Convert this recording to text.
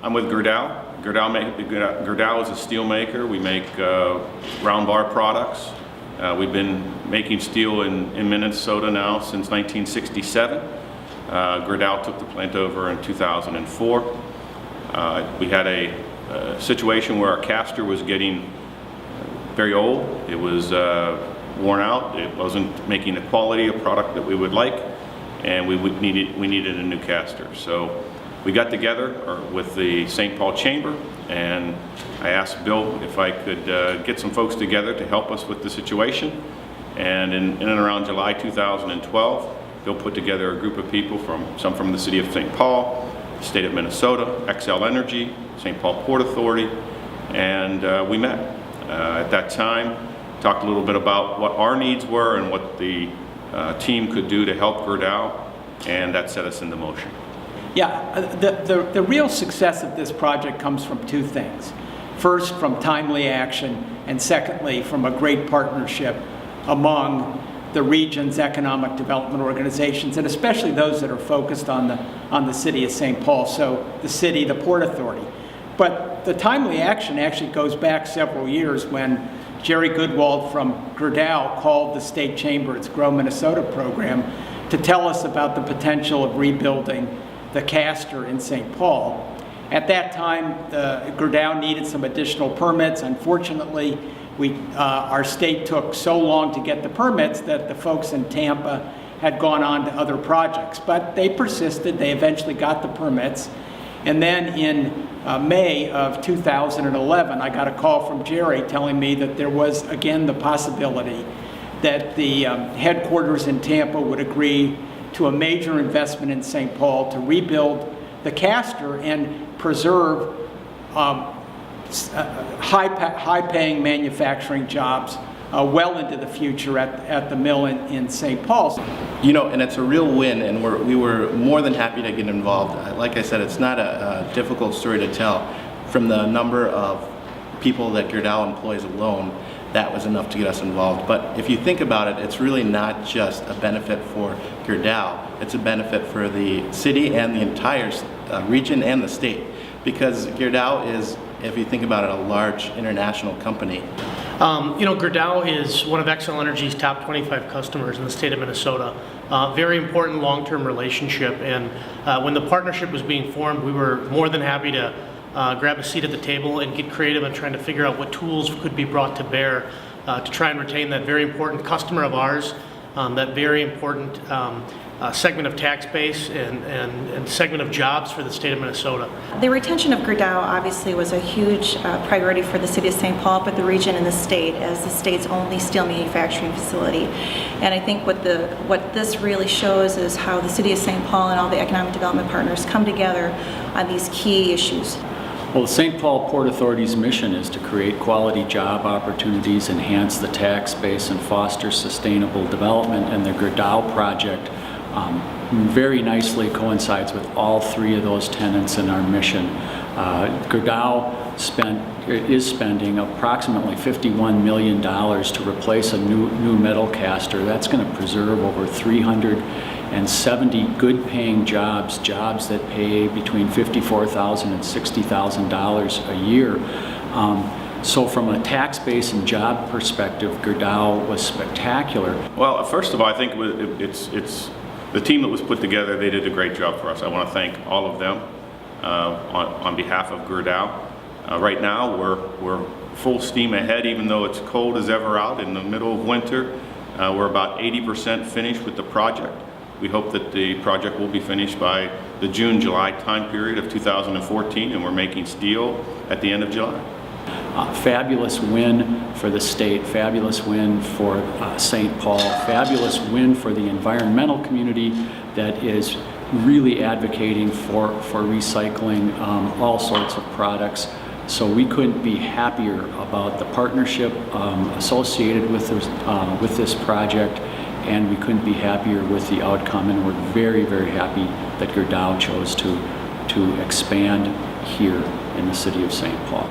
I'm with Gerdau. Gerdau is a steel maker. We make round bar products. We've been making steel in Minnesota now since 1967. Gerdau took the plant over in 2004. We had a situation where our caster was getting very old. It was worn out. It wasn't making the quality of product that we would like, and we needed a new caster. So we got together with the St. Paul Chamber, and I asked Bill if I could get some folks together to help us with the situation. And in and around July 2012, Bill put together a group of people, some from the city of St. Paul, the state of Minnesota, Xcel Energy, St. Paul Port Authority, and we met. At that time, talked a little bit about what our needs were and what the team could do to help Gerdau, and that set us into motion. Yeah, the real success of this project comes from two things. First, from timely action, and secondly, from a great partnership among the region's economic development organizations, and especially those that are focused on the city of St. Paul, so the city, the Port Authority. But the timely action actually goes back several years when Jerry Goodwald from Gerdau called the state chamber, its Grow Minnesota program, to tell us about the potential of rebuilding the caster in St. Paul. At that time, Gerdau needed some additional permits. Unfortunately, our state took so long to get the permits that the folks in Tampa had gone on to other projects. But they persisted. They eventually got the permits. And then in May of 2011, I got a call from Jerry telling me that there was, again, the possibility that the headquarters in Tampa would agree to a major investment in St. Paul to rebuild the caster and preserve high-paying manufacturing jobs well into the future at the mill in St. Paul. You know, and it's a real win, and we were more than happy to get involved. Like I said, it's not a difficult story to tell. From the number of people that Gerdau employs alone, that was enough to get us involved. But if you think about it, it's really not just a benefit for Gerdau, it's a benefit for the city and the entire region and the state. Because Gerdau is, if you think about it, a large international company. You know, Gerdau is one of Xcel Energy's top 25 customers in the state of Minnesota. Very important long-term relationship, and when the partnership was being formed, we were more than happy to grab a seat at the table and get creative in trying to figure out what tools could be brought to bear to try and retain that very important customer of ours, that very important segment of tax base and segment of jobs for the state of Minnesota. The retention of Gerdau obviously was a huge priority for the city of St. Paul, but the region and the state as the state's only steel manufacturing facility. And I think what this really shows is how the city of St. Paul and all the economic development partners come together on these key issues. Well, the St. Paul Port Authority's mission is to create quality job opportunities, enhance the tax base, and foster sustainable development, and the Gerdau project very nicely coincides with all three of those tenets in our mission. Gerdau is spending approximately $51 million to replace a new metal caster. That's going to preserve over 370 good-paying jobs that pay between $54,000 and $60,000 a year. So from a tax base and job perspective, Gerdau was spectacular. Well, first of all, I think it's the team that was put together. They did a great job for us. I want to thank all of them on behalf of Gerdau. Right now, we're full steam ahead, even though it's cold as ever out in the middle of winter. We're about 80% finished with the project. We hope that the project will be finished by the June-July time period of 2014, and we're making steel at the end of July. Fabulous win for the state, fabulous win for St. Paul, fabulous win for the environmental community that is really advocating for recycling all sorts of products. So we couldn't be happier about the partnership associated with this project, and we couldn't be happier with the outcome, and we're very, very happy that Gerdau chose to expand here in the city of St. Paul.